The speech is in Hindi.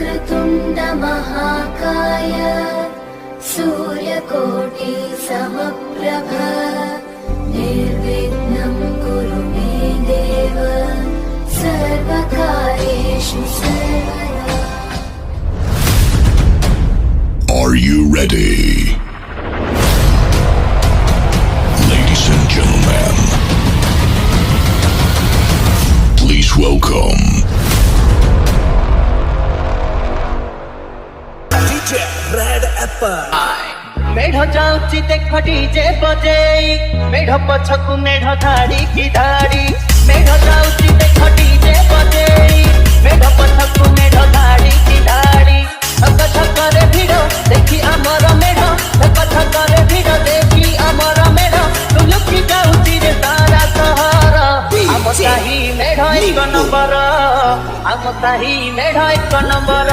वक्रतुण्ड महाकाय सूर्यकोटि समप्रभ निर्विघ्नं कुरु मे देव सर्वकार्येषु सर्वदा। Are you ready? Ladies and gentlemen, please welcome DJ Red Apple। मेढ जाऊची देख डीजे बजेई, मेढ पछकु मेढ धाड़ी की धाड़ी। मेढ जाऊची देख डीजे बजेई, मेढ पछकु मेढ धाड़ी की धाड़ी। धक धक रे भिड़ देखी आमर मेढ, धक धक रे भिड़ देखी आमर मेढ। तुलुकी जाऊची रे तारा सहर, आम ताही मेढ एक नंबर, आम ताही मेढ एक नंबर।